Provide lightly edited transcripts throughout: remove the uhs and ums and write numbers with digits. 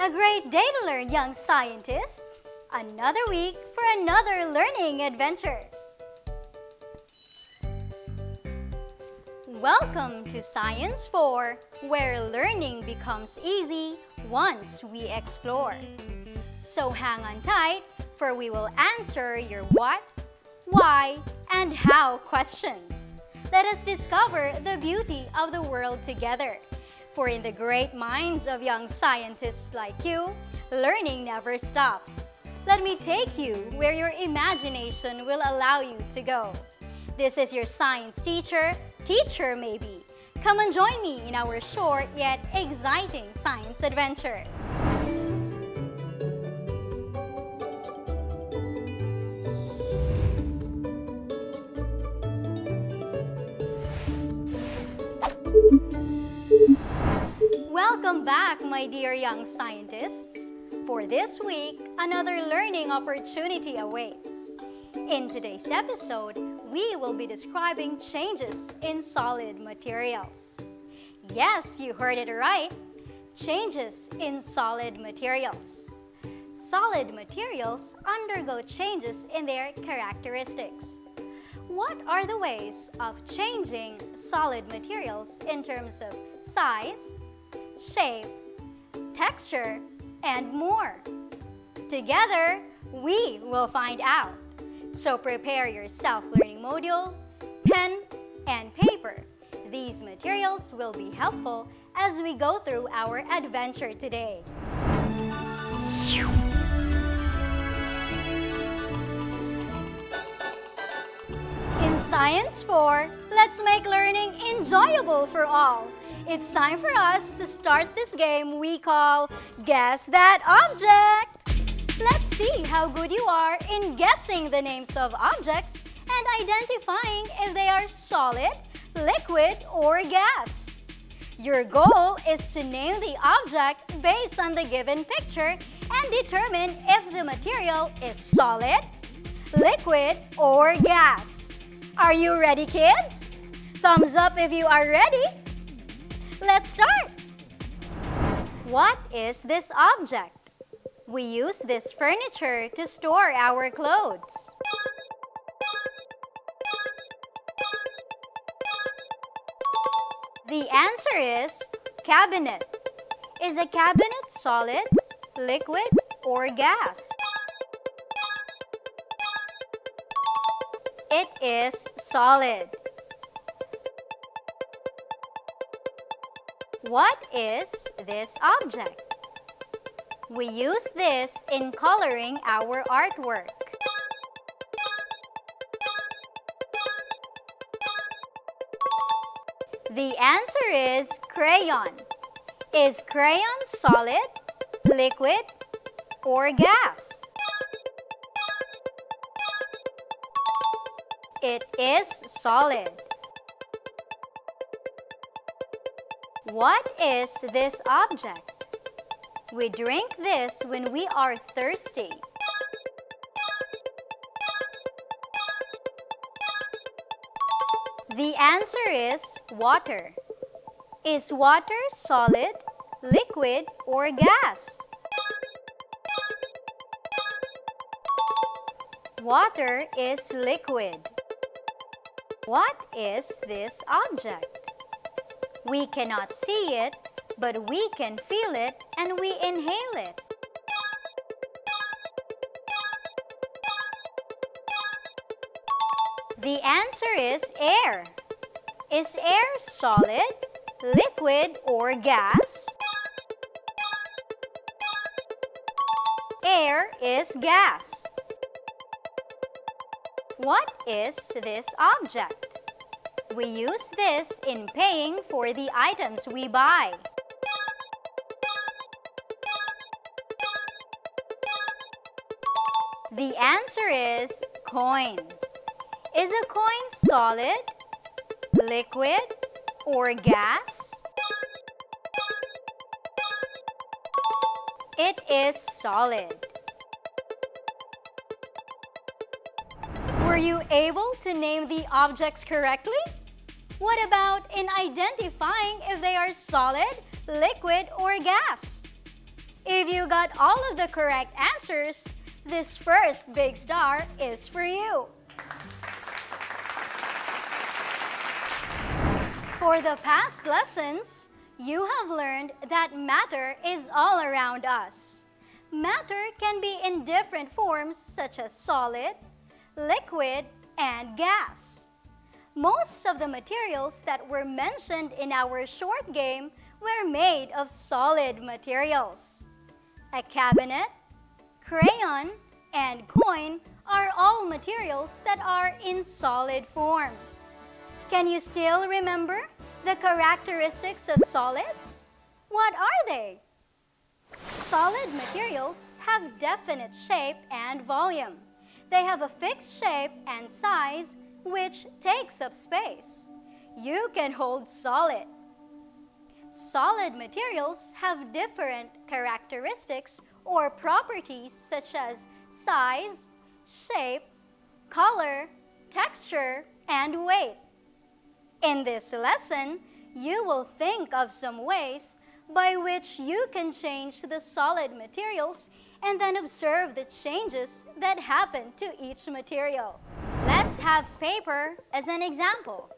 A great day to learn, young scientists! Another week for another learning adventure. Welcome to Science 4, where learning becomes easy once we explore. So hang on tight, for we will answer your what, why, and how questions. Let us discover the beauty of the world together. For in the great minds of young scientists like you, learning never stops. Let me take you where your imagination will allow you to go. This is your science teacher, Teacher Maybe. Come and join me in our short yet exciting science adventure. Welcome back, my dear young scientists. For this week, another learning opportunity awaits. In today's episode, we will be describing changes in solid materials. Yes, you heard it right. Changes in solid materials. Solid materials undergo changes in their characteristics. What are the ways of changing solid materials in terms of size, shape, texture, and more? Together, we will find out. So prepare your self-learning module, pen, and paper. These materials will be helpful as we go through our adventure today. In Science 4, let's make learning enjoyable for all. It's time for us to start this game we call Guess That Object. Let's see how good you are in guessing the names of objects and identifying if they are solid, liquid, or gas. Your goal is to name the object based on the given picture and determine if the material is solid, liquid, or gas. Are you ready, kids? Thumbs up if you are ready. Let's start! What is this object? We use this furniture to store our clothes. The answer is cabinet. Is a cabinet solid, liquid, or gas? It is solid. What is this object? We use this in coloring our artwork. The answer is crayon. Is crayon solid, liquid, or gas? It is solid. What is this object? We drink this when we are thirsty. The answer is water. Is water solid, liquid, or gas? Water is liquid. What is this object? We cannot see it, but we can feel it and we inhale it. The answer is air. Is air solid, liquid, or gas? Air is gas. What is this object? We use this in paying for the items we buy. The answer is coin. Is a coin solid, liquid, or gas? It is solid. Were you able to name the objects correctly? What about in identifying if they are solid, liquid, or gas? If you got all of the correct answers, this first big star is for you. For the past lessons, you have learned that matter is all around us. Matter can be in different forms such as solid, liquid, and gas. Most of the materials that were mentioned in our short game were made of solid materials. A cabinet, crayon, and coin are all materials that are in solid form. Can you still remember the characteristics of solids? What are they? Solid materials have definite shape and volume. They have a fixed shape and size which takes up space. You can hold solid. Solid materials have different characteristics or properties such as size, shape, color, texture, and weight. In this lesson, you will think of some ways by which you can change the solid materials and then observe the changes that happen to each material. Let's have paper as an example.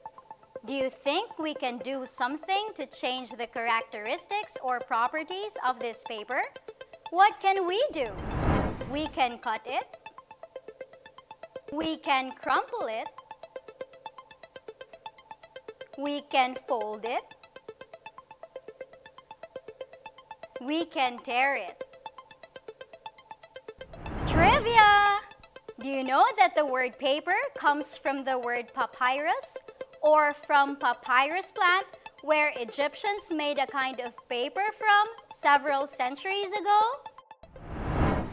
Do you think we can do something to change the characteristics or properties of this paper? What can we do? We can cut it. We can crumple it. We can fold it. We can tear it. Trivia! Do you know that the word paper comes from the word papyrus or from papyrus plant where Egyptians made a kind of paper from several centuries ago?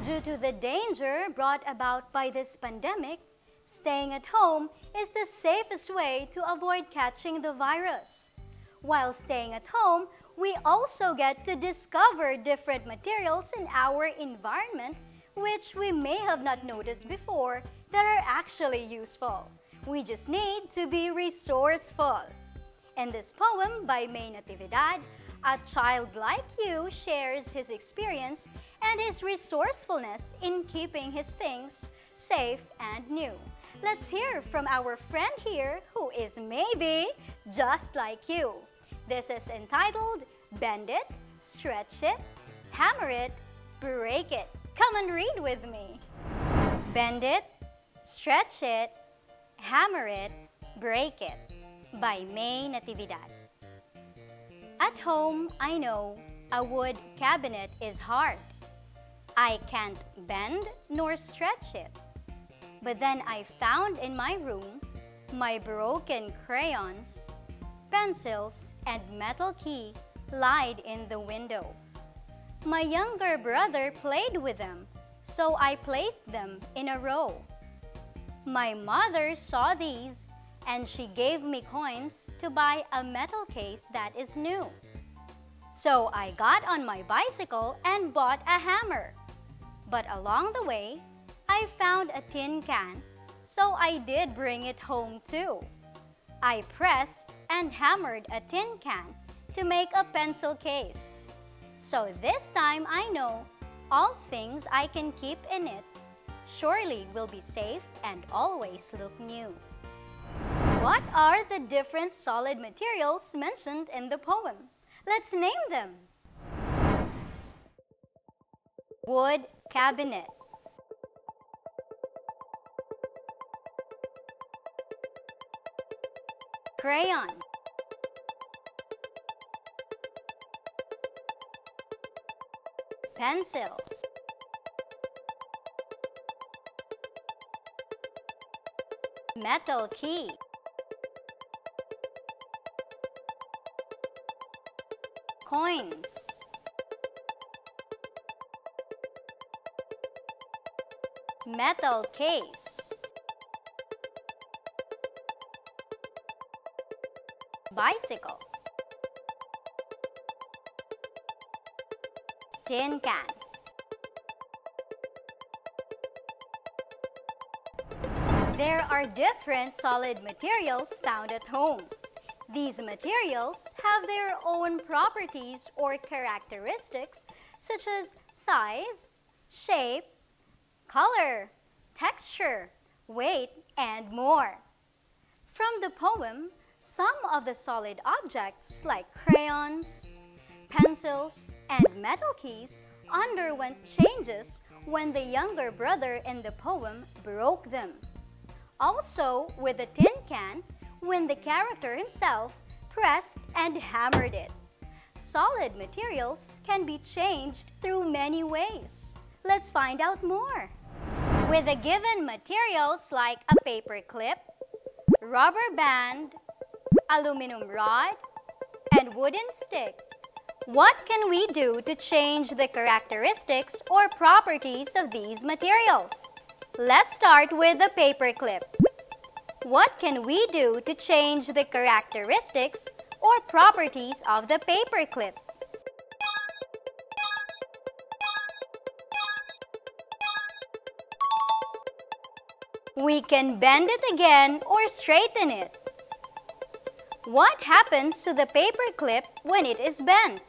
Due to the danger brought about by this pandemic, staying at home is the safest way to avoid catching the virus. While staying at home, we also get to discover different materials in our environment which we may have not noticed before that are actually useful. We just need to be resourceful. In this poem by May Natividad, a child like you shares his experience and his resourcefulness in keeping his things safe and new. Let's hear from our friend here who is maybe just like you. This is entitled Bend It, Stretch It, Hammer It, Break It. Come and read with me. Bend it, stretch it, hammer it, break it by May Natividad. At home, I know a wood cabinet is hard. I can't bend nor stretch it. But then I found in my room my broken crayons, pencils, and metal key lied in the window. My younger brother played with them, so I placed them in a row. My mother saw these and she gave me coins to buy a metal case that is new. So I got on my bicycle and bought a hammer. But along the way, I found a tin can, so I did bring it home too. I pressed and hammered a tin can to make a pencil case. So this time I know all things I can keep in it surely will be safe and always look new. What are the different solid materials mentioned in the poem? Let's name them. Wood cabinet. Crayon. Pencils. Metal key. Coins. Metal case. Bicycle. Tin can. There are different solid materials found at home. These materials have their own properties or characteristics such as size, shape, color, texture, weight, and more. From the poem, some of the solid objects like crayons, pencils, and metal keys underwent changes when the younger brother in the poem broke them. Also, with the tin can, when the character himself pressed and hammered it. Solid materials can be changed through many ways. Let's find out more. With the given materials like a paper clip, rubber band, aluminum rod, and wooden stick, what can we do to change the characteristics or properties of these materials? Let's start with the paper clip. What can we do to change the characteristics or properties of the paper clip? We can bend it again or straighten it. What happens to the paper clip when it is bent?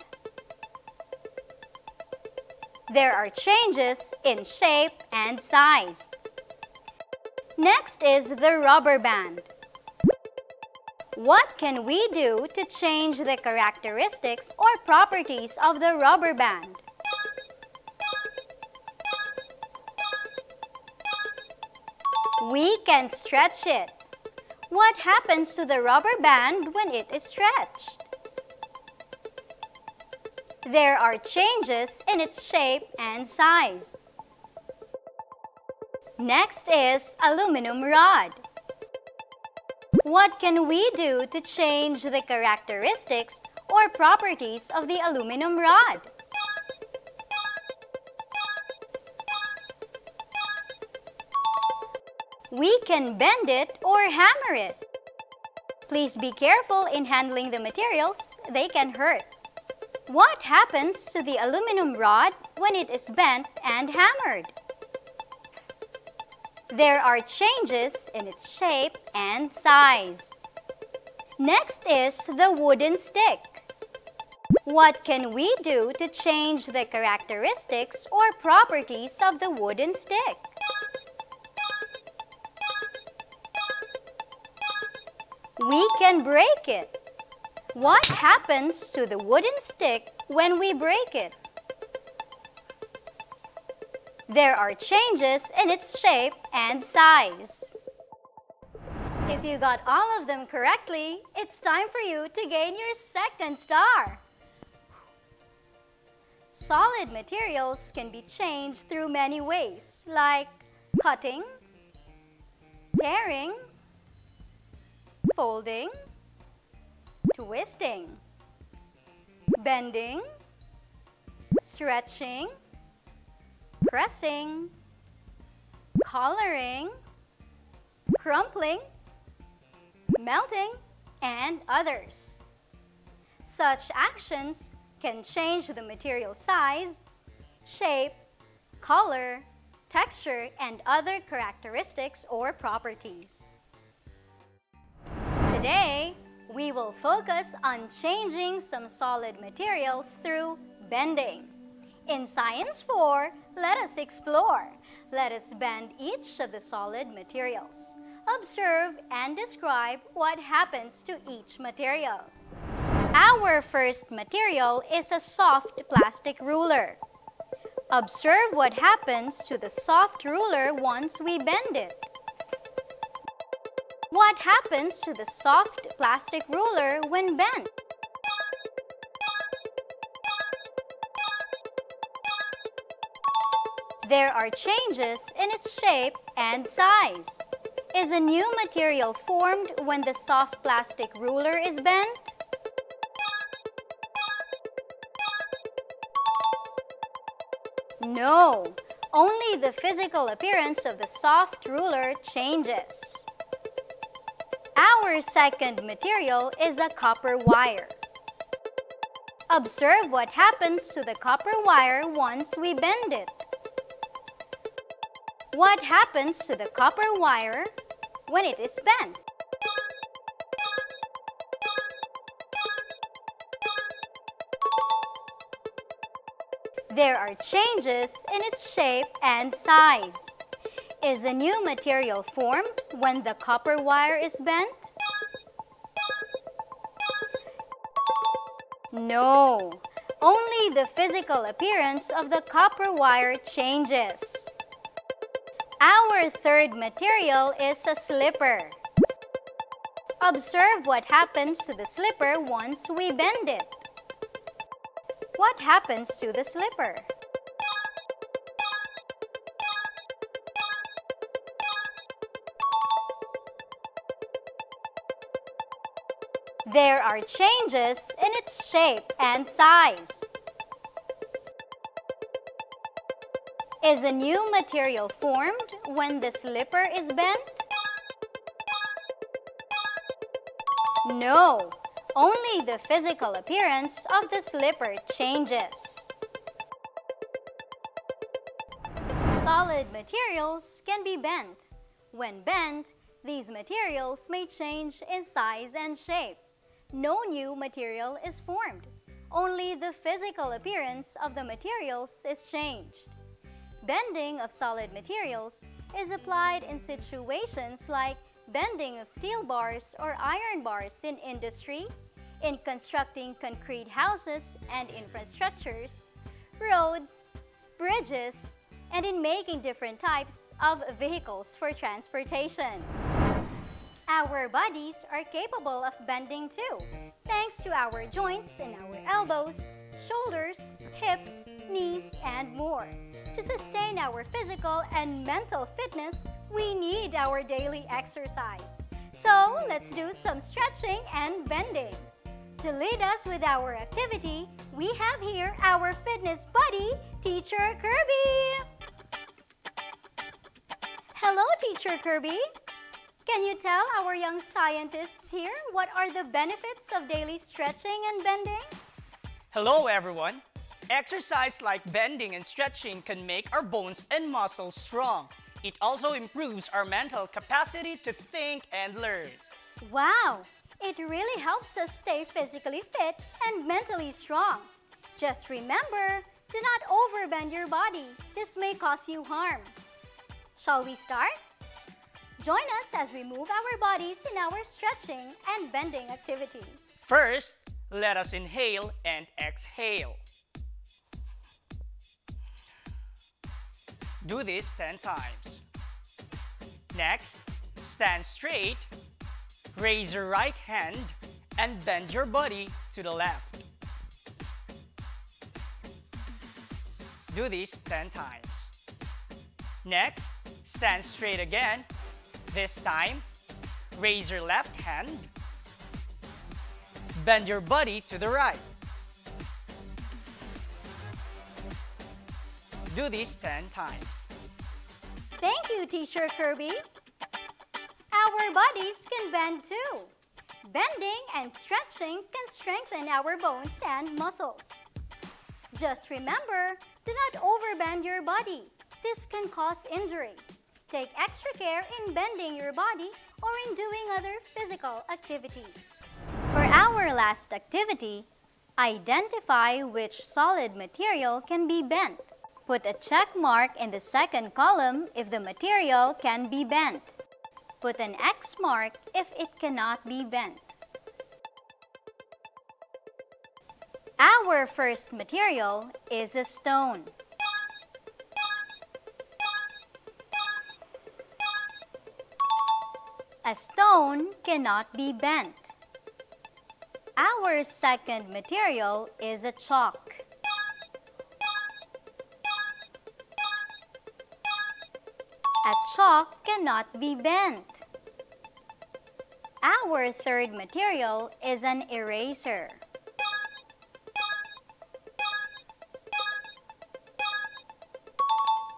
There are changes in shape and size. Next is the rubber band. What can we do to change the characteristics or properties of the rubber band? We can stretch it. What happens to the rubber band when it is stretched? There are changes in its shape and size. Next is aluminum rod. What can we do to change the characteristics or properties of the aluminum rod? We can bend it or hammer it. Please be careful in handling the materials, they can hurt. What happens to the aluminum rod when it is bent and hammered? There are changes in its shape and size. Next is the wooden stick. What can we do to change the characteristics or properties of the wooden stick? We can break it. What happens to the wooden stick when we break it? There are changes in its shape and size. If you got all of them correctly, it's time for you to gain your second star. Solid materials can be changed through many ways, like cutting, tearing, folding, twisting, bending, stretching, pressing, coloring, crumpling, melting, and others. Such actions can change the material size, shape, color, texture, and other characteristics or properties. Today, we will focus on changing some solid materials through bending. In Science 4, let us explore. Let us bend each of the solid materials. Observe and describe what happens to each material. Our first material is a soft plastic ruler. Observe what happens to the soft ruler once we bend it. What happens to the soft plastic ruler when bent? There are changes in its shape and size. Is a new material formed when the soft plastic ruler is bent? No, only the physical appearance of the soft ruler changes. Our second material is a copper wire. Observe what happens to the copper wire once we bend it. What happens to the copper wire when it is bent? There are changes in its shape and size. Is a new material formed when the copper wire is bent? No, only the physical appearance of the copper wire changes. Our third material is a slipper. Observe what happens to the slipper once we bend it. What happens to the slipper? There are changes in its shape and size. Is a new material formed when the slipper is bent? No, only the physical appearance of the slipper changes. Solid materials can be bent. When bent, these materials may change in size and shape. No new material is formed. Only the physical appearance of the materials is changed. Bending of solid materials is applied in situations like bending of steel bars or iron bars in industry, in constructing concrete houses and infrastructures, roads, bridges, and in making different types of vehicles for transportation. Our bodies are capable of bending too, thanks to our joints in our elbows, shoulders, hips, knees, and more. To sustain our physical and mental fitness, we need our daily exercise. So, let's do some stretching and bending. To lead us with our activity, we have here our fitness buddy, Teacher Kirby. Hello, Teacher Kirby. Can you tell our young scientists here what are the benefits of daily stretching and bending? Hello everyone! Exercise like bending and stretching can make our bones and muscles strong. It also improves our mental capacity to think and learn. Wow! It really helps us stay physically fit and mentally strong. Just remember, do not overbend your body. This may cause you harm. Shall we start? Join us as we move our bodies in our stretching and bending activity. First, let us inhale and exhale. Do this 10 times. Next, stand straight, raise your right hand, and bend your body to the left. Do this 10 times. Next, stand straight again. This time, raise your left hand, bend your body to the right. Do this 10 times. Thank you, Teacher Kirby. Our bodies can bend too. Bending and stretching can strengthen our bones and muscles. Just remember, do not overbend your body. This can cause injury. Take extra care in bending your body or in doing other physical activities. For our last activity, identify which solid material can be bent. Put a check mark in the second column if the material can be bent. Put an X mark if it cannot be bent. Our first material is a stone. A stone cannot be bent. Our second material is a chalk. A chalk cannot be bent. Our third material is an eraser.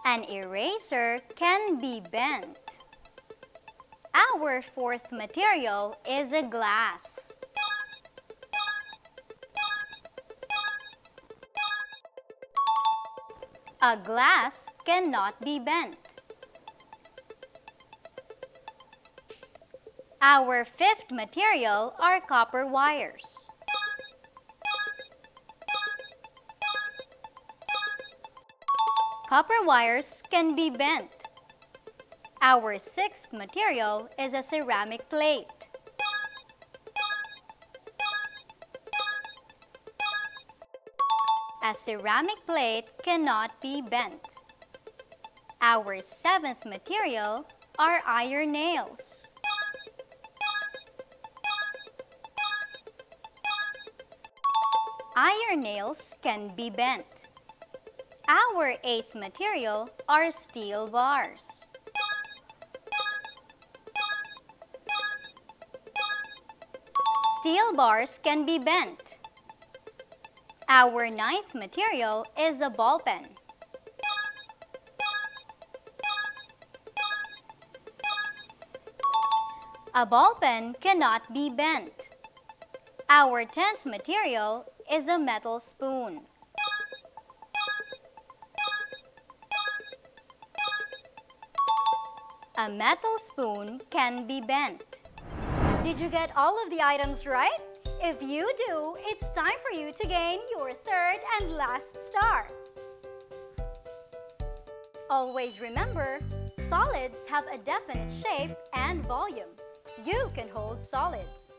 An eraser can be bent. Our fourth material is a glass. A glass cannot be bent. Our fifth material are copper wires. Copper wires can be bent. Our sixth material is a ceramic plate. A ceramic plate cannot be bent. Our seventh material are iron nails. Iron nails can be bent. Our eighth material are steel bars. Steel bars can be bent. Our ninth material is a ball pen. A ball pen cannot be bent. Our 10th material is a metal spoon. A metal spoon can be bent. Did you get all of the items right? If you do, it's time for you to gain your third and last star. Always remember, solids have a definite shape and volume. You can hold solids.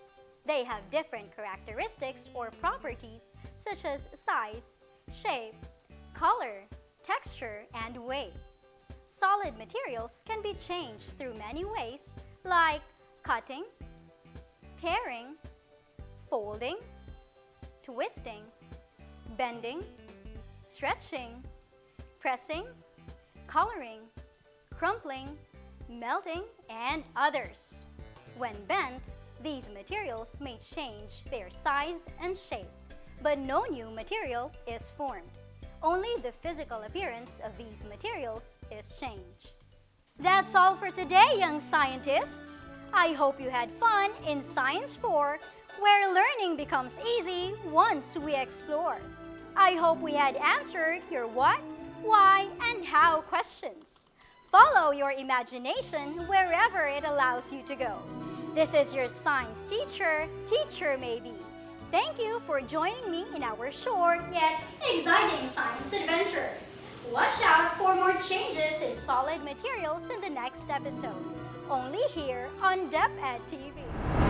They have different characteristics or properties such as size, shape, color, texture, and weight. Solid materials can be changed through many ways like cutting, tearing, folding, twisting, bending, stretching, pressing, coloring, crumpling, melting, and others. When bent, these materials may change their size and shape, but no new material is formed. Only the physical appearance of these materials is changed. That's all for today, young scientists. I hope you had fun in Science 4, where learning becomes easy once we explore. I hope we had answered your what, why, and how questions. Follow your imagination wherever it allows you to go. This is your science teacher, Teacher Maybe. Thank you for joining me in our short yet exciting science adventure. Watch out for more changes in solid materials in the next episode. Only here on DepEd TV.